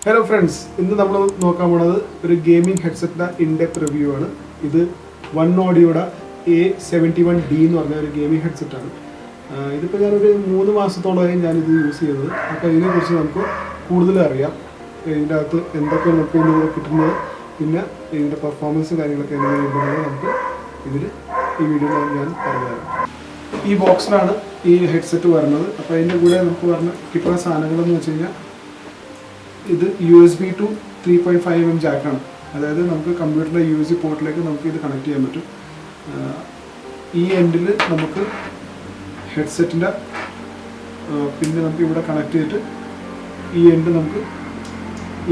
Hello friends, ഇന്ന് നമ്മൾ നോക്കാൻ പോണത് ഒരു ഗെയിമിംഗ് ഹെഡ്സെറ്റിൻ്റെ ഇൻഡെപ്ത് റിവ്യൂ ആണ്. ഇത് OneOdioയുടെ A71D എന്ന് പറഞ്ഞ ഒരു ഗെയിമിംഗ് ഹെഡ്സെറ്റാണ്. ഇതിപ്പോൾ ഞാനൊരു 3 മാസത്തോളമായി ഞാനിത് യൂസ് ചെയ്യുന്നത്. അപ്പോൾ ഇതിനെക്കുറിച്ച് നമുക്ക് കൂടുതൽ അറിയാം. ഇതിൻ്റെ അകത്ത് എന്തൊക്കെ നമുക്ക് ഇതിലൂടെ കിട്ടുന്നത്, പിന്നെ ഇതിൻ്റെ പെർഫോമൻസ് കാര്യങ്ങളൊക്കെ എങ്ങനെയുണ്ടെന്ന് നമുക്ക് ഇതിൽ ഈ വീഡിയോയിൽ ഞാൻ പറഞ്ഞുതരാം. ഈ ബോക്സിലാണ് ഈ ഹെഡ്സെറ്റ് വരുന്നത്. അപ്പോൾ അതിൻ്റെ കൂടെ നമുക്ക് കിട്ടുന്ന സാധനങ്ങളെന്ന് വെച്ച് കഴിഞ്ഞാൽ ഇത് USB to 3.5mm ജാക്കാണ്. അതായത് നമുക്ക് കമ്പ്യൂട്ടറിൻ്റെ USB പോർട്ടിലേക്ക് നമുക്ക് ഇത് കണക്ട് ചെയ്യാൻ പറ്റും. ഈ എൻഡിൽ നമുക്ക് ഹെഡ്സെറ്റിൻ്റെ പിന്നെ നമുക്ക് ഇവിടെ കണക്ട് ചെയ്തിട്ട് ഈ എൻഡ് നമുക്ക്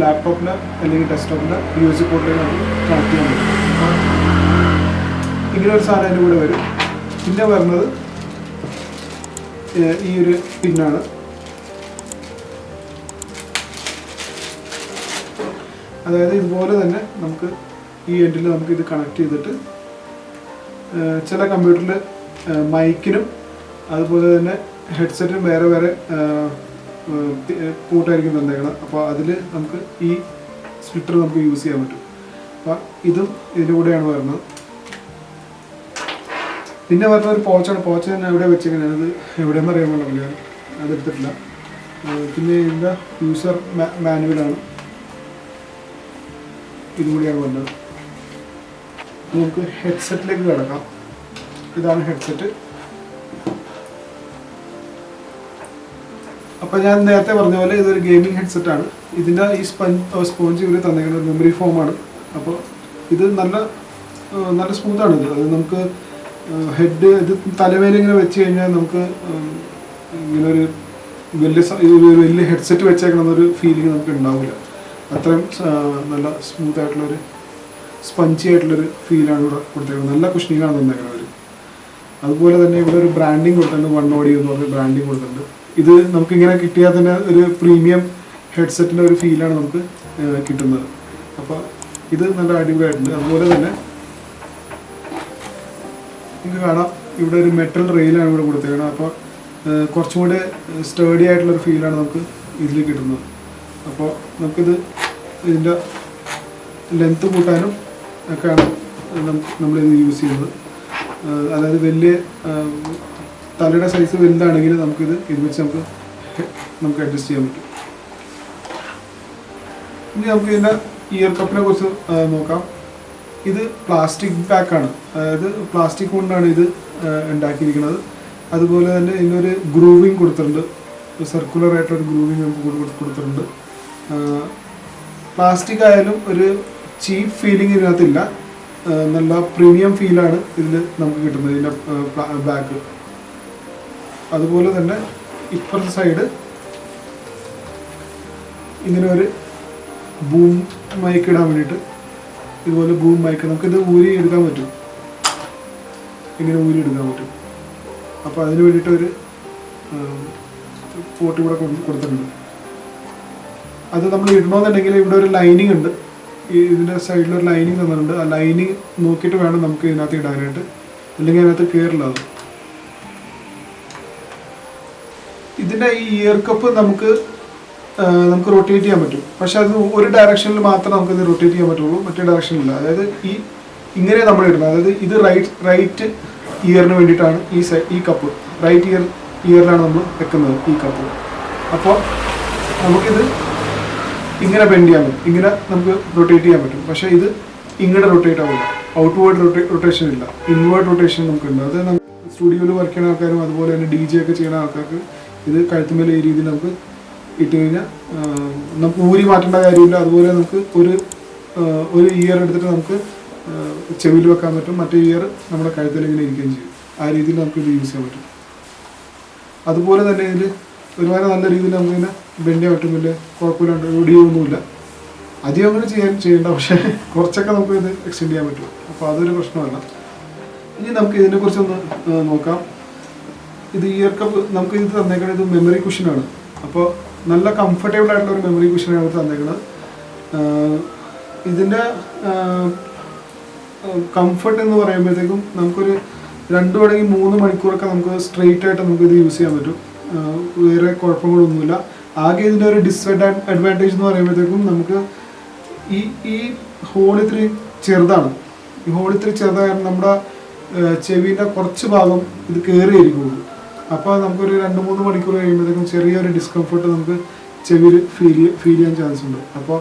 ലാപ്ടോപ്പിൻ്റെ അല്ലെങ്കിൽ ഡെസ്ക്ടോപ്പിൻ്റെ USB പോർട്ടിലേക്ക് നമുക്ക് കണക്ട് ചെയ്യാൻ പറ്റും. അപ്പോൾ ഇങ്ങനെ ഒരു സാധനം അതിൻ്റെ കൂടെ വരും. പിന്നെ വരുന്നത് ഈ ഒരു പിന്നാണ്. അതായത് ഇതുപോലെ തന്നെ നമുക്ക് ഈ എൻഡിൽ നമുക്ക് ഇത് കണക്ട് ചെയ്തിട്ട് ചില കമ്പ്യൂട്ടറിൽ മൈക്കിനും അതുപോലെ തന്നെ ഹെഡ്സെറ്റിനും വേറെ വേറെ കൂട്ടായിരിക്കും തന്നേക്കണം. അപ്പോൾ അതിൽ നമുക്ക് ഈ സ്പ്ലിറ്റർ നമുക്ക് യൂസ് ചെയ്യാൻ പറ്റും. അപ്പോൾ ഇതും ഇതിൻ്റെ കൂടെയാണ് വരുന്നത്. പിന്നെ വരുന്ന ഒരു പോച്ചാണ്. പോച്ച് തന്നെ എവിടെ വെച്ചേക്കുന്നത്, അത് എവിടെയെന്ന് അറിയാൻ പാടില്ല, ഞാൻ അതെടുത്തിട്ടില്ല. പിന്നെ ഇതിൻ്റെ യൂസർ മാനുവലാണ്, ഇതുകൂടിയാണ് വന്നത്. നമുക്ക് ഹെഡ്സെറ്റിലേക്ക് കിടക്കാം. ഇതാണ് ഹെഡ്സെറ്റ്. അപ്പോൾ ഞാൻ നേരത്തെ പറഞ്ഞ പോലെ ഇതൊരു ഗെയിമിംഗ് ഹെഡ്സെറ്റാണ്. ഇതിൻ്റെ ഈ സ്പോഞ്ച് ഇവർ തന്നിരിക്കുന്നത് മെമ്മറി ഫോമാണ്. അപ്പോൾ ഇത് നല്ല സ്മൂത്താണ്. അത് നമുക്ക് ഇത് തലവേല ഇങ്ങനെ വെച്ച് കഴിഞ്ഞാൽ നമുക്ക് ഇങ്ങനെ ഒരു വലിയ ഹെഡ്സെറ്റ് വെച്ചേക്കണമെന്നൊരു ഫീലിംഗ് നമുക്ക് ഉണ്ടാവില്ല. അത്രയും നല്ല സ്മൂത്ത് ആയിട്ടുള്ളൊരു സ്പഞ്ചി ആയിട്ടുള്ളൊരു ഫീലാണ് ഇവിടെ കൊടുത്തേക്കുന്നത്. നല്ല കുഷനിങ്ങാണ് തന്നേക്കുന്നത് അവർ. അതുപോലെ തന്നെ ഇവിടെ ഒരു ബ്രാൻഡിങ് കൊടുത്തിട്ടുണ്ട്, OneOdio എന്ന് പറഞ്ഞ ബ്രാൻഡിങ് കൊടുത്തിട്ടുണ്ട്. ഇത് നമുക്കിങ്ങനെ കിട്ടിയാൽ തന്നെ ഒരു പ്രീമിയം ഹെഡ്സെറ്റിൻ്റെ ഒരു ഫീലാണ് നമുക്ക് കിട്ടുന്നത്. അപ്പോൾ ഇത് നല്ല അടിപൊളിയായിട്ടുണ്ട്. അതുപോലെ തന്നെ നിങ്ങൾക്ക് കാണാം ഇവിടെ ഒരു മെറ്റൽ റെയിലാണ് ഇവിടെ കൊടുത്തേക്കുന്നത്. അപ്പോൾ കുറച്ചും കൂടെ സ്റ്റേഡി ആയിട്ടുള്ളൊരു ഫീലാണ് നമുക്ക് ഇതിൽ കിട്ടുന്നത്. അപ്പോൾ നമുക്കിത് ഇതിൻ്റെ ലെങ്ത്ത് കൂട്ടാനും ഒക്കെയാണ് നമ്മളിത് യൂസ് ചെയ്യുന്നത്. അതായത് വലിയ തലയുടെ സൈസ് വലുതാണെങ്കിൽ നമുക്കിത് വെച്ച് നമുക്ക് അഡ്ജസ്റ്റ് ചെയ്യാൻ പറ്റും. ഇനി നമുക്ക് ഇതിൻ്റെ ഇയർ കപ്പിനെ കുറിച്ച് നോക്കാം. ഇത് പ്ലാസ്റ്റിക് ബാക്കാണ്. അതായത് പ്ലാസ്റ്റിക് കൊണ്ടാണ് ഇത് ഉണ്ടാക്കിയിരിക്കുന്നത്. അതുപോലെ തന്നെ ഇതിനൊരു ഗ്രൂവിങ് കൊടുത്തിട്ടുണ്ട്. സർക്കുലർ ആയിട്ടൊരു ഗ്രൂവിങ് നമുക്ക് കൊടുത്തിട്ടുണ്ട്. പ്ലാസ്റ്റിക് ആയാലും ഒരു ചീപ്പ് ഫീലിംഗ് ഇതിനകത്തില്ല. നല്ല പ്രീമിയം ഫീലാണ് ഇതിൽ നമുക്ക് കിട്ടുന്നത്, ഇതിൻ്റെ ബാക്ക്. അതുപോലെ തന്നെ ഇപ്പുറത്തെ സൈഡ് ഇങ്ങനെ ഒരു ബൂം മൈക്ക് ഇടാൻ വേണ്ടിയിട്ട് ഇതുപോലെ ബൂം മൈക്ക് നമുക്കിത് ഊരി എടുക്കാൻ പറ്റും. ഇങ്ങനെ ഊരി എടുക്കാൻ പറ്റും. അപ്പോൾ അതിന് വേണ്ടിയിട്ട് ഒരു പോട്ട് ഇവിടെ കൊടുത്തിട്ടുണ്ട്. അത് നമ്മൾ ഇടണമെന്നുണ്ടെങ്കിൽ ഇവിടെ ഒരു ലൈനിങ് ഉണ്ട്. ഇതിൻ്റെ സൈഡിലൊരു ലൈനിങ് തന്നിട്ടുണ്ട്. ആ ലൈനിങ് നോക്കിയിട്ട് വേണം നമുക്ക് ഇതിനകത്ത് ഇടാനായിട്ട്, അല്ലെങ്കിൽ അതിനകത്ത് കയറില്ല. അത് ഇതിൻ്റെ ഈ ഇയർ കപ്പ് നമുക്ക് റൊട്ടേറ്റ് ചെയ്യാൻ പറ്റും. പക്ഷെ അത് ഒരു ഡയറക്ഷനിൽ മാത്രമേ നമുക്കിത് റൊട്ടേറ്റ് ചെയ്യാൻ പറ്റുള്ളൂ, മറ്റേ ഡയറക്ഷനിലില്ല. അതായത് ഇങ്ങനെ നമ്മൾ ഇടുന്നത്. അതായത് ഇത് റൈറ്റ് ഇയറിന് വേണ്ടിയിട്ടാണ് ഈ കപ്പ് റൈറ്റ് ഇയറിലാണ് നമ്മൾ വെക്കുന്നത് ഈ കപ്പ്. അപ്പോൾ നമുക്കിത് ഇങ്ങനെ ബെൻഡ് ചെയ്യാൻ പറ്റും, ഇങ്ങനെ നമുക്ക് റൊട്ടേറ്റ് ചെയ്യാൻ പറ്റും. പക്ഷേ ഇത് ഇങ്ങനെ റൊട്ടേറ്റ് ആവില്ല. ഔട്ട്വേർഡ് റൊട്ടേഷൻ ഇല്ല, ഇൻവേർഡ് റൊട്ടേഷൻ നമുക്കുണ്ട്. അത് നമുക്ക് സ്റ്റുഡിയോയിൽ വർക്ക് ചെയ്യുന്ന ആൾക്കാരും അതുപോലെ തന്നെ DJ ഒക്കെ ചെയ്യുന്ന ആൾക്കാർക്ക് ഇത് കഴുത്തുമേൽ ഈ രീതിയിൽ നമുക്ക് ഇട്ട് കഴിഞ്ഞാൽ നമുക്ക് ഊരി മാറ്റേണ്ട കാര്യമില്ല. അതുപോലെ നമുക്ക് ഒരു ഇയർ എടുത്തിട്ട് നമുക്ക് ചെവിയിൽ വെക്കാൻ പറ്റും, മറ്റേ ഇയർ നമ്മുടെ കഴുത്തിൽ ഇങ്ങനെ ഇരിക്കുകയും ചെയ്യും. ആ രീതിയിൽ നമുക്ക് ഇത് യൂസ് ചെയ്യാൻ പറ്റും. അതുപോലെ തന്നെ ഇതിൽ ഒരുപാട് നല്ല രീതിയിൽ നമുക്കിങ്ങനെ ബെൻഡ് ചെയ്യാൻ പറ്റും. വലിയ കുഴപ്പമില്ലാണ്ട് ഒടിയൊന്നുമില്ല. അധികം അങ്ങനെ ചെയ്യേണ്ട, പക്ഷേ കുറച്ചൊക്കെ നമുക്ക് ഇത് എക്സ്റ്റെൻഡ് ചെയ്യാൻ പറ്റും. അപ്പോൾ അതൊരു പ്രശ്നമല്ല. ഇനി നമുക്ക് ഇതിനെക്കുറിച്ചൊന്ന് നോക്കാം. ഇത് ഇയർ കപ്പ് നമുക്ക് ഇത് തന്നേക്കുന്നത് ഇത് മെമ്മറി കുഷനാണ്. അപ്പോൾ നല്ല കംഫർട്ടബിൾ ആയിട്ടുള്ള ഒരു മെമ്മറി കുഷനാണ് ഇത് തന്നേക്കുന്നത്. ഇതിൻ്റെ കംഫർട്ട് എന്ന് പറയുമ്പോഴത്തേക്കും നമുക്കൊരു 2 അല്ലെങ്കിൽ 3 മണിക്കൂറൊക്കെ നമുക്ക് സ്ട്രെയിറ്റ് ആയിട്ട് നമുക്ക് ഇത് യൂസ് ചെയ്യാൻ പറ്റും. വേറെ കുഴപ്പങ്ങളൊന്നുമില്ല. ആകെ ഇതിൻ്റെ ഒരു ഡിസ്അഡ്വാൻറ്റേജ് എന്ന് പറയുമ്പോഴത്തേക്കും നമുക്ക് ഈ ഈ ഹോൾ ഇത്തിരി ചെറുതാണ്. ഈ ഹോൾ ഇത്തിരി ചെറുതായ നമ്മുടെ ചെവിൻ്റെ കുറച്ച് ഭാഗം ഇത് കയറിയിരിക്കുള്ളൂ. അപ്പോൾ നമുക്കൊരു 2-3 മണിക്കൂർ കഴിയുമ്പോഴത്തേക്കും ചെറിയൊരു ഡിസ്കംഫർട്ട് നമുക്ക് ചെവിയിൽ ഫീൽ ചെയ്യാൻ ചാൻസ് ഉണ്ട്. അപ്പോൾ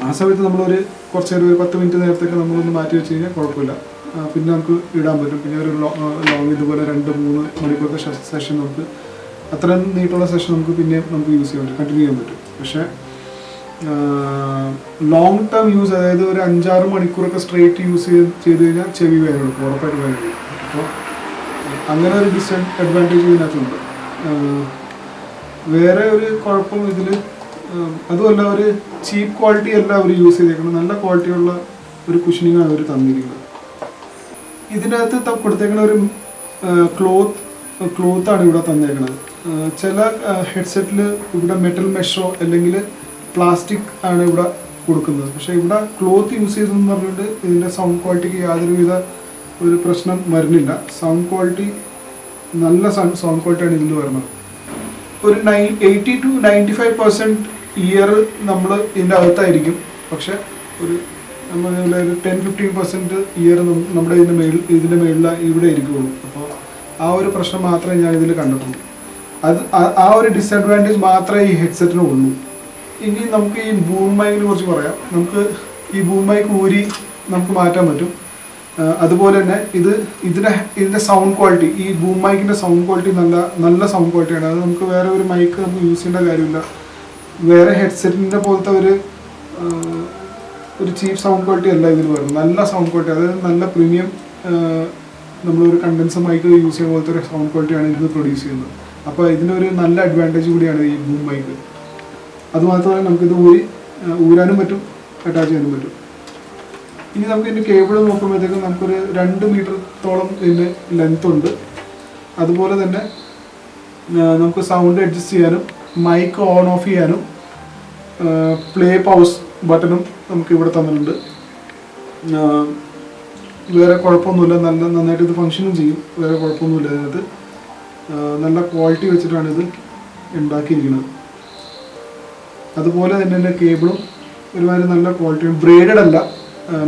ആ സമയത്ത് നമ്മളൊരു കുറച്ച് നേരം ഒരു 10 മിനിറ്റ് നേരത്തേക്ക് നമ്മളൊന്ന് മാറ്റി വെച്ച് കഴിഞ്ഞാൽ കുഴപ്പമില്ല. പിന്നെ നമുക്ക് ഇടാൻ പറ്റും. പിന്നെ ഒരു ലോങ് ഇതുപോലെ 2-3 മണിക്കൂറത്തെ സെഷൻ നമുക്ക് അത്രയും നീട്ടുള്ള സെഷൻ പിന്നെ നമുക്ക് യൂസ് ചെയ്യാൻ പറ്റും, കണ്ടിന്യൂ ചെയ്യാൻ പറ്റും. പക്ഷേ ലോങ് ടേം യൂസ്, അതായത് ഒരു 5-6 മണിക്കൂറൊക്കെ സ്ട്രെയിറ്റ് യൂസ് ചെയ്ത് കഴിഞ്ഞാൽ ചെവി വേദന എടുക്കും, ഉറപ്പായിട്ട് വേദന എടുക്കും. അപ്പോൾ അങ്ങനെ ഒരു ഡിസ്അഡ്വാൻറ്റേജ് ഇതിനകത്തുണ്ട്. വേറെ ഒരു കുഴപ്പം ഇതിൽ അതുമല്ല, ഒരു ചീപ്പ് ക്വാളിറ്റി അല്ല അവർ യൂസ് ചെയ്തേക്കുന്നത്, നല്ല ക്വാളിറ്റിയുള്ള ഒരു കുഷനിങ്ങാണ് അവർ തന്നിരിക്കുന്നത്. ഇതിനകത്ത് കൊടുത്തേക്കുന്ന ഒരു ക്ലോത്താണ് ഇവിടെ തന്നേക്കുന്നത്. ചില ഹെഡ്സെറ്റിൽ ഇവിടെ മെറ്റൽ മെഷോ അല്ലെങ്കിൽ പ്ലാസ്റ്റിക് ആണ് ഇവിടെ കൊടുക്കുന്നത്. പക്ഷേ ഇവിടെ ക്ലോത്ത് യൂസ് ചെയ്തെന്ന് പറഞ്ഞിട്ട് ഇതിൻ്റെ സൗണ്ട് ക്വാളിറ്റിക്ക് യാതൊരുവിധ ഒരു പ്രശ്നം വരുന്നില്ല. സൗണ്ട് ക്വാളിറ്റി നല്ല സൗണ്ട് ക്വാളിറ്റിയാണ് ഇതിൽ വരുന്നത്. ഒരു 80 to 95% ഇയർ നമ്മൾ ഇതിൻ്റെ അകത്തായിരിക്കും. പക്ഷെ ഒരു നമ്മൾ ഒരു 10-15% ഇയർ നമ്മുടെ ഇതിൻ്റെ മേളിൽ ഇവിടെ ഇരിക്കുകയുള്ളൂ. അപ്പോൾ ആ ഒരു പ്രശ്നം മാത്രമേ ഞാൻ ഇതിൽ കണ്ടിട്ടുള്ളൂ. ആ ഒരു ഡിസ്അഡ്വാൻറ്റേജ് മാത്രമേ ഈ ഹെഡ്സെറ്റിന് ഉള്ളൂ. ഇനി നമുക്ക് ഈ ബൂം മൈക്കിനെ കുറിച്ച് പറയാം. നമുക്ക് ഈ ബൂം മൈക്ക് ഊരി നമുക്ക് മാറ്റാൻ പറ്റും. അതുപോലെ തന്നെ ഇതിൻ്റെ സൗണ്ട് ക്വാളിറ്റി, ഈ ബൂം മൈക്കിൻ്റെ സൗണ്ട് ക്വാളിറ്റി നല്ല സൗണ്ട് ക്വാളിറ്റിയാണ്. അത് നമുക്ക് വേറെ ഒരു മൈക്ക് നമുക്ക് യൂസ് ചെയ്യേണ്ട കാര്യമില്ല. വേറെ ഹെഡ്സെറ്റിൻ്റെ പോലത്തെ ഒരു ചീപ്പ് സൗണ്ട് ക്വാളിറ്റി അല്ല ഇതിൽ വരുന്നത്. നല്ല സൗണ്ട് ക്വാളിറ്റി, അതായത് നല്ല പ്രീമിയം നമ്മളൊരു കണ്ടൻസർ മൈക്ക് യൂസ് ചെയ്യുന്ന പോലത്തെ ഒരു സൗണ്ട് ക്വാളിറ്റിയാണ് ഇത് പ്രൊഡ്യൂസ് ചെയ്യുന്നത്. അപ്പോൾ ഇതിനൊരു നല്ല അഡ്വാൻറ്റേജ് കൂടിയാണ് ഈ ബൂം മൈക്ക്. അതുമാത്രമല്ല നമുക്കിത് ഊരാനും പറ്റും, അറ്റാച്ച് ചെയ്യാനും പറ്റും. ഇനി നമുക്ക് ഇതിൻ്റെ കേബിൾ നോക്കുമ്പോഴത്തേക്കും നമുക്കൊരു 2 മീറ്ററോളം ഇതിൻ്റെ ലെങ്ത് ഉണ്ട്. അതുപോലെ തന്നെ നമുക്ക് സൗണ്ട് അഡ്ജസ്റ്റ് ചെയ്യാനും മൈക്ക് ഓൺ ഓഫ് ചെയ്യാനും പ്ലേ പൗസ് ബട്ടണും നമുക്ക് ഇവിടെ തന്നിട്ടുണ്ട്. വേറെ കുഴപ്പമൊന്നുമില്ല, നന്നായിട്ട് ഇത് ഫങ്ഷനും ചെയ്യും. വേറെ കുഴപ്പമൊന്നുമില്ല. ഇതിനകത്ത് നല്ല ക്വാളിറ്റി വെച്ചിട്ടാണ് ഇത് ഉണ്ടാക്കിയിരിക്കുന്നത്. അതുപോലെ തന്നെ എൻ്റെ കേബിളും ഒരുമാതിരി നല്ല ക്വാളിറ്റി, ബ്രേഡഡ് അല്ല,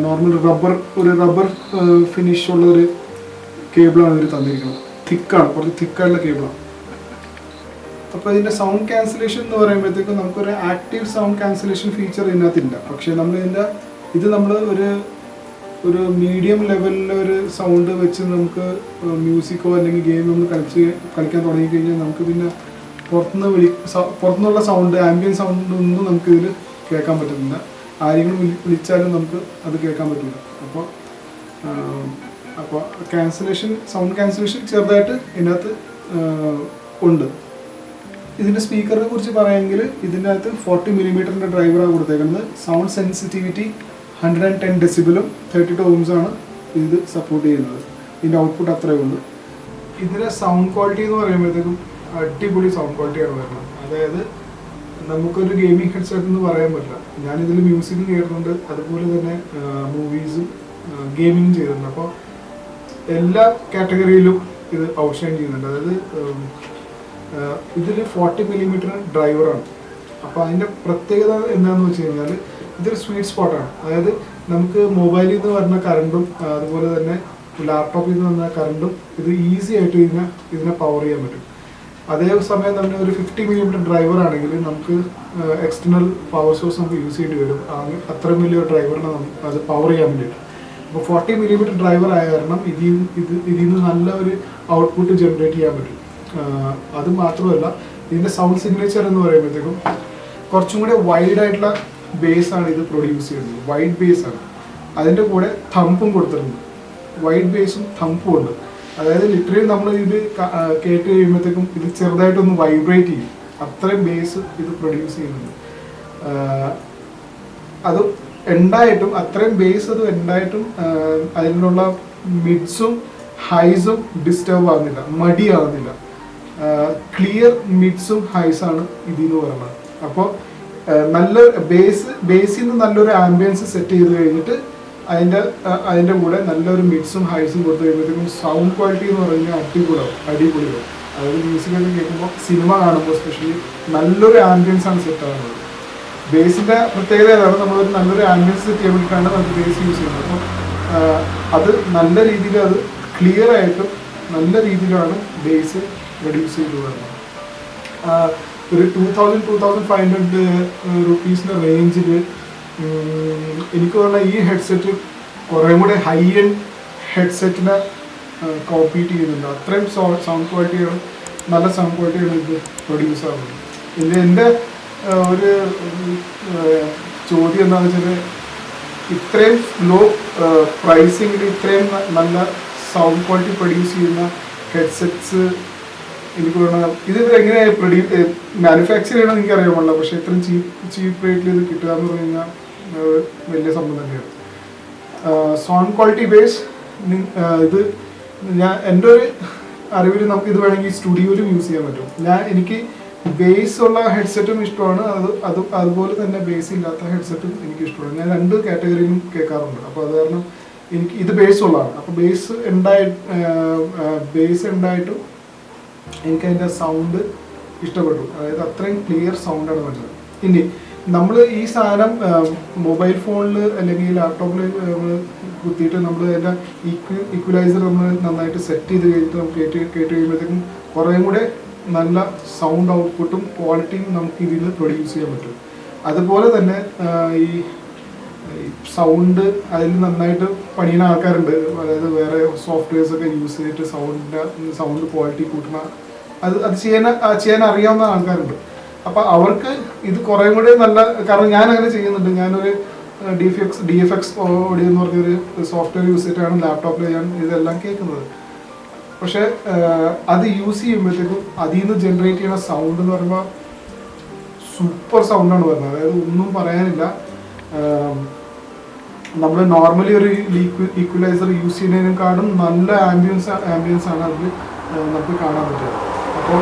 നോർമൽ റബ്ബർ ഫിനിഷ് ഉള്ള ഒരു കേബിളാണ് ഇവർ തന്നിരിക്കുന്നത്. തിക്കാണ്, കുറച്ച് തിക്കായിട്ടുള്ള കേബിളാണ്. അപ്പോൾ ഇതിൻ്റെ സൗണ്ട് ക്യാൻസലേഷൻ എന്ന് പറയുമ്പോഴത്തേക്കും നമുക്കൊരു ആക്റ്റീവ് സൗണ്ട് ക്യാൻസലേഷൻ ഫീച്ചർ ഇതിനകത്തില്ല. പക്ഷേ ഇത് നമ്മൾ ഒരു മീഡിയം ലെവലിലെ ഒരു സൗണ്ട് വെച്ച് നമുക്ക് മ്യൂസിക്കോ അല്ലെങ്കിൽ ഗെയിം നമ്മൾ കളിക്കാൻ തുടങ്ങിക്കഴിഞ്ഞാൽ നമുക്ക് പിന്നെ പുറത്തുനിന്നുള്ള സൗണ്ട്, ആംബിയൻ സൗണ്ട് ഒന്നും നമുക്കിതിൽ കേൾക്കാൻ പറ്റുന്നില്ല. ആരെങ്കിലും വിളിച്ചാലും നമുക്ക് അത് കേൾക്കാൻ പറ്റില്ല. അപ്പോൾ സൗണ്ട് ക്യാൻസലേഷൻ ചെറുതായിട്ട് ഇതിനകത്ത് ഉണ്ട്. ഇതിൻ്റെ സ്പീക്കറിനെ കുറിച്ച് പറയുമെങ്കിൽ ഇതിനകത്ത് 40 മില്ലിമീറ്ററിൻ്റെ ഡ്രൈവറാണ് കൊടുത്തേക്കുന്നത്. സൗണ്ട് സെൻസിറ്റിവിറ്റി 110 ഡെസിബിളും 32 ohms ആണ് ഇത് സപ്പോർട്ട് ചെയ്യുന്നത്. ഇതിൻ്റെ ഔട്ട്പുട്ട് അത്രയേ ഉള്ളൂ. ഇതിൻ്റെ സൗണ്ട് ക്വാളിറ്റി എന്ന് പറയുമ്പോഴത്തേക്കും അടിപൊളി സൗണ്ട് ക്വാളിറ്റിയാണ് വരുന്നത്. അതായത് നമുക്കൊരു ഗെയിമിംഗ് ഹെഡ്സെറ്റ് എന്ന് പറയാൻ പറ്റില്ല. ഞാനിതിൽ മ്യൂസിക്കും കേൾക്കുന്നുണ്ട്, അതുപോലെ തന്നെ മൂവീസും ഗെയിമിങ്ങും ചെയ്തിട്ടുണ്ട്. അപ്പോൾ എല്ലാ കാറ്റഗറിയിലും ഇത് ഔട്ട്ഷൈൻ ചെയ്യുന്നുണ്ട്. അതായത് ഇതിൽ 40 മില്ലിമീറ്റർ ഡ്രൈവറാണ്. അപ്പോൾ അതിൻ്റെ പ്രത്യേകത എന്താണെന്ന് വെച്ച് കഴിഞ്ഞാൽ ഇതൊരു സ്വീറ്റ് സ്പോട്ടാണ്. അതായത് നമുക്ക് മൊബൈലിൽ നിന്ന് വരുന്ന കറണ്ടും അതുപോലെ തന്നെ ലാപ്ടോപ്പിൽ നിന്ന് വരുന്ന കറണ്ടും ഇത് ഈസി ആയിട്ട് ഇതിനെ പവർ ചെയ്യാൻ പറ്റും. അതേസമയം തന്നെ ഒരു 50 മില്ലിമീറ്റർ ഡ്രൈവർ ആണെങ്കിൽ നമുക്ക് എക്സ്റ്റേണൽ പവർ സോഴ്സ് നമുക്ക് യൂസ് ചെയ്യേണ്ടി വരും. അത്രയും വലിയ ഡ്രൈവറിനെ അത് പവർ ചെയ്യാൻ വേണ്ടിയിട്ട്. അപ്പോൾ 40 മില്ലിമീറ്റർ ഡ്രൈവർ ആയ കാരണം ഇതിൽ നിന്ന് നല്ല ഒരു ഔട്ട്പുട്ട് ജനറേറ്റ് ചെയ്യാൻ പറ്റും. അത് മാത്രമല്ല ഇതിൻ്റെ സൗണ്ട് സിഗ്നേച്ചർ എന്ന് പറയുമ്പോഴത്തേക്കും കുറച്ചും കൂടെ വൈഡ് ആയിട്ടുള്ള ബേസ് ആണ് ഇത് പ്രൊഡ്യൂസ് ചെയ്യുന്നത്. വൈഡ് ബേസ് ആണ്. അതിൻ്റെ കൂടെ തമ്പും കൊടുത്തിട്ടുണ്ട്. വൈഡ് ബേസും തമ്പും ഉണ്ട്. അതായത് ലിറ്ററലി നമ്മൾ ഇത് കേട്ട് കഴിയുമ്പോഴത്തേക്കും ഇത് ചെറുതായിട്ടൊന്ന് വൈബ്രേറ്റ് ചെയ്യും. അത്രയും ബേസ് ഇത് പ്രൊഡ്യൂസ് ചെയ്യുന്നുണ്ട്. അത് ഉണ്ടായിട്ടും അത്രയും ബേസ് അത് ഉണ്ടായിട്ടും അതിനുള്ള മിഡ്സും ഹൈസും ഡിസ്റ്റർബ് ആകുന്നില്ല, മടിയാകുന്നില്ല. ക്ലിയർ മിഡ്സും ഹൈസാണ് ഇതിന്ന് പറയുന്നത്. അപ്പോൾ നല്ല ബേസിൽ നിന്ന് നല്ലൊരു ആംബിയൻസ് സെറ്റ് ചെയ്ത് കഴിഞ്ഞിട്ട് അതിൻ്റെ കൂടെ നല്ലൊരു മിഡ്സും ഹൈസും കൊടുത്തു കഴിയുമ്പോഴത്തേക്കും സൗണ്ട് ക്വാളിറ്റി എന്ന് പറഞ്ഞാൽ അടിപൊളിയാവും. അതായത് മ്യൂസിക്കൊക്കെ കേൾക്കുമ്പോൾ സിനിമ കാണുമ്പോൾ എസ്പെഷ്യലി നല്ലൊരു ആംബിയൻസ് ആണ് സെറ്റ് ആകുന്നത്. ബേസിൻ്റെ പ്രത്യേകത ഏതാണ്, നമ്മളൊരു നല്ലൊരു ആംബിയൻസ് സെറ്റ് ചെയ്യാൻ വേണ്ടിയിട്ടാണ് നമുക്ക് ബേസ് യൂസ് ചെയ്യുന്നത്. അപ്പോൾ അത് നല്ല രീതിയിൽ അത് ക്ലിയർ ആയിട്ടും നല്ല രീതിയിലാണ് ബേസ് റെഡ്യൂസ് ചെയ്ത് വരുന്നത്. ഒരു 2,000-2,500 റുപ്പീസിൻ്റെ റേഞ്ചിൽ എനിക്ക് തോന്നുന്ന ഈ ഹെഡ്സെറ്റ് കുറേ കൂടെ ഹൈ എൻഡ് ഹെഡ്സെറ്റിനെ കോമ്പീറ്റ് ചെയ്യുന്നുണ്ട്. അത്രയും സൗണ്ട് ക്വാളിറ്റിയാണ്, നല്ല സൗണ്ട് ക്വാളിറ്റിയാണ് ഇത് പ്രൊഡ്യൂസ് ആകുന്നത്. എൻ്റെ ഒരു ചോദ്യം എന്താണെന്ന് വെച്ചാൽ, ഇത്രയും ലോ പ്രൈസിങ്ങിൽ ഇത്രയും നല്ല സൗണ്ട് ക്വാളിറ്റി പ്രൊഡ്യൂസ് ചെയ്യുന്ന ഹെഡ്സെറ്റ്സ് എനിക്ക് തോന്നുന്നത് ഇത് എങ്ങനെ മാനുഫാക്ചർ ചെയ്യണമെന്ന് എനിക്കറിയാൻ പാടില്ല. പക്ഷേ ഇത്രയും ചീപ്പ് റേറ്റിൽ ഇത് കിട്ടുക എന്ന് പറഞ്ഞു കഴിഞ്ഞാൽ വലിയ സംഭവം തന്നെയാണ്. സൗണ്ട് ക്വാളിറ്റി ബേസ് ഇത് എൻ്റെ ഒരു അറിവിൽ നമുക്ക് ഇത് വേണമെങ്കിൽ സ്റ്റുഡിയോയിലും യൂസ് ചെയ്യാൻ പറ്റും. എനിക്ക് ബേസ് ഉള്ള ഹെഡ്സെറ്റും ഇഷ്ടമാണ്, അതുപോലെ തന്നെ ബേസ് ഇല്ലാത്ത ഹെഡ്സെറ്റും എനിക്ക് ഇഷ്ടമാണ്. ഞാൻ രണ്ട് കാറ്റഗറിയിലും കേൾക്കാറുണ്ട്. അപ്പോൾ അത് കാരണം എനിക്ക് ഇത് ബേസ് ഉള്ളതാണ്. അപ്പോൾ ബേസ് ഉണ്ടായിട്ടും എനിക്കതിൻ്റെ സൗണ്ട് ഇഷ്ടപ്പെട്ടു. അതായത് അത്രയും ക്ലിയർ സൗണ്ടാണ് വരുന്നത്. ഇനി നമ്മൾ ഈ സാധനം മൊബൈൽ ഫോണിൽ അല്ലെങ്കിൽ ലാപ്ടോപ്പിൽ നമ്മൾ കുത്തിയിട്ട് നമ്മൾ അതിൻ്റെ ഈക്വലൈസർ നമ്മൾ നന്നായിട്ട് സെറ്റ് ചെയ്ത് കഴിഞ്ഞിട്ട് നമുക്ക് കേട്ട് കഴിയുമ്പോഴത്തേക്കും കുറേ കൂടെ നല്ല സൗണ്ട് ഔട്ട്പുട്ടും ക്വാളിറ്റിയും നമുക്ക് ഇതിൽ നിന്ന് പ്രൊഡ്യൂസ് ചെയ്യാൻ പറ്റും. അതുപോലെ തന്നെ ഈ സൗണ്ട് അതിൽ നന്നായിട്ട് പണിയുന്ന ആൾക്കാരുണ്ട്. അതായത് വേറെ സോഫ്റ്റ്വെയർസൊക്കെ യൂസ് ചെയ്തിട്ട് സൗണ്ട് ക്വാളിറ്റി കൂട്ടുന്ന അത് ചെയ്യാൻ അറിയാവുന്ന ആൾക്കാരുണ്ട്. അപ്പോൾ അവർക്ക് ഇത് കുറേ കൂടെ നല്ല, കാരണം ഞാൻ അങ്ങനെ ചെയ്യുന്നുണ്ട്. ഞാനൊരു DFX ഓഡിയോ എന്ന് പറഞ്ഞൊരു സോഫ്റ്റ്വെയർ യൂസ് ചെയ്തിട്ടാണ് ലാപ്ടോപ്പിൽ ഞാൻ ഇതെല്ലാം കേൾക്കുന്നത്. പക്ഷേ അത് യൂസ് ചെയ്യുമ്പോഴത്തേക്കും അതിൽ നിന്ന് ജനറേറ്റ് ചെയ്യുന്ന സൗണ്ട് എന്ന് പറയുമ്പോൾ സൂപ്പർ സൗണ്ടാണ് വരുന്നത്. അതായത് ഒന്നും പറയാനില്ല. നമ്മൾ നോർമലി ഒരു ഈക്വലൈസർ യൂസ് ചെയ്യുന്നതിനേക്കാളും നല്ല ആംബിയൻസ് ആണ് അതിൽ നമുക്ക് കാണാൻ പറ്റുക. അപ്പോൾ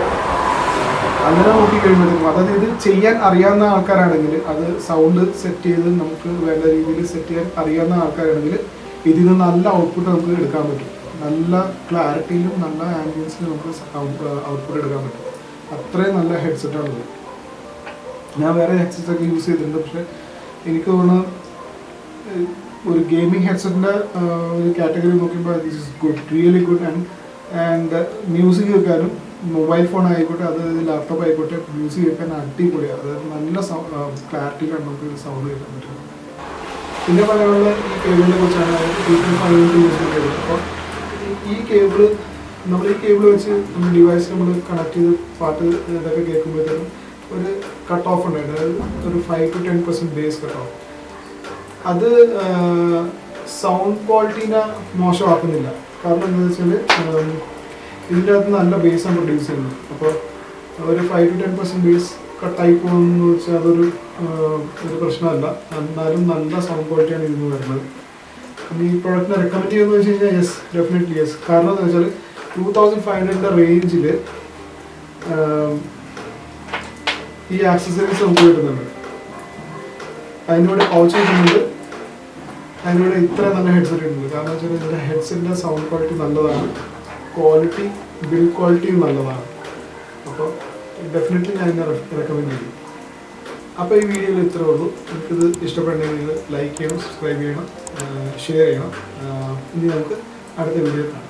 അങ്ങനെ നോക്കി കഴിയുമ്പോഴത്തേക്കും, അതായത് ഇത് ചെയ്യാൻ അറിയാവുന്ന ആൾക്കാരാണെങ്കിൽ, അത് സൗണ്ട് സെറ്റ് ചെയ്ത് നമുക്ക് വേണ്ട രീതിയിൽ സെറ്റ് ചെയ്യാൻ അറിയാവുന്ന ആൾക്കാരാണെങ്കിൽ ഇതിൽ നിന്ന് നല്ല ഔട്ട്പുട്ട് നമുക്ക് എടുക്കാൻ പറ്റും. നല്ല ക്ലാരിറ്റിയിലും നല്ല ആംബിയൻസിലും നമുക്ക് ഔട്ട്പുട്ട് എടുക്കാൻ പറ്റും. അത്രയും നല്ല ഹെഡ്സെറ്റാണിത്. ഞാൻ വേറെ ഹെഡ്സെറ്റൊക്കെ യൂസ് ചെയ്തിട്ടുണ്ട്. പക്ഷേ എനിക്ക് തോന്നുന്നു ഒരു ഗെയിമിംഗ് ഹെഡ്സെറ്റിൻ്റെ ഒരു കാറ്റഗറി നോക്കുമ്പോൾ this is good, really good. And music കേൾക്കാനും, മൊബൈൽ ഫോൺ ആയിക്കോട്ടെ, അത് ലാപ്ടോപ്പ് ആയിക്കോട്ടെ, മ്യൂസിക് കേൾക്കാൻ അടിപൊളിയാണ്. അതായത് നല്ല ക്ലാരിറ്റിയിലാണ് നമുക്ക് സൗണ്ട് കേൾക്കാൻ പറ്റുന്നത്. പിന്നെ പറയാനുള്ള ഈ കേബിളിനെ കുറിച്ചാണ്. അതായത് 2.5 യൂസ് കേബിൾ. അപ്പോൾ ഈ കേബിൾ വെച്ച് നമ്മുടെ ഡിവൈസ് നമ്മൾ കണക്ട് ചെയ്ത് പാട്ട് ഇതൊക്കെ കേൾക്കുമ്പോഴത്തേക്കും ഒരു കട്ട് ഓഫ് ഉണ്ട്. അതായത് ഒരു 5 to 10% ബേസ് കട്ട് ഓഫ്. അത് സൗണ്ട് ക്വാളിറ്റീനെ മോശമാക്കുന്നില്ല. കാരണം എന്താണെന്ന് വെച്ചാൽ ഇതിൻ്റെ അകത്ത് നല്ല ബേസാണ് പ്രൊഡ്യൂസ് ചെയ്യുന്നത്. അപ്പോൾ ഒരു 5 to 10% ബേസ് കട്ടായി പോകുമെന്ന് വെച്ചാൽ അതൊരു പ്രശ്നമല്ല. എന്നാലും നല്ല സൗണ്ട് ക്വാളിറ്റിയാണ് ഇതിന് വരുന്നത്. ഈ പ്രൊഡക്റ്റിനെ റെക്കമെൻഡ് ചെയ്യുമെന്ന് വെച്ച് കഴിഞ്ഞാൽ യെസ്, ഡെഫിനറ്റ്ലി യെസ്. കാരണം എന്താ വെച്ചാൽ 2,500 റേഞ്ചിൽ ഈ ആക്സസറീസ് നമുക്ക് കിട്ടുന്നുണ്ട്. അതിനോട് ഓൾസോ കിട്ടുന്നുണ്ട്. അതിനോട് ഇത്ര നല്ല ഹെഡ്സെറ്റ് കിട്ടുന്നുണ്ട്. കാരണം വെച്ചാൽ ഇതിൻ്റെ ഹെഡ്സെറ്റിൻ്റെ സൗണ്ട് ക്വാളിറ്റി നല്ലതാണ്, ബിൽഡ് ക്വാളിറ്റിയും നല്ലതാണ്. അപ്പോൾ ഡെഫിനറ്റ്ലി ഞാൻ ഇതിനെ റെക്കമെൻഡ് ചെയ്യും. അപ്പോൾ ഈ വീഡിയോയിൽ ഇത്രേ ഉള്ളൂ. എനിക്കിത് ഇഷ്ടപ്പെടണമെങ്കിൽ ലൈക്ക് ചെയ്യണം, സബ്സ്ക്രൈബ് ചെയ്യണം, ഷെയർ ചെയ്യണം. ഇനി നമുക്ക് അടുത്ത വീഡിയോ കാണാം.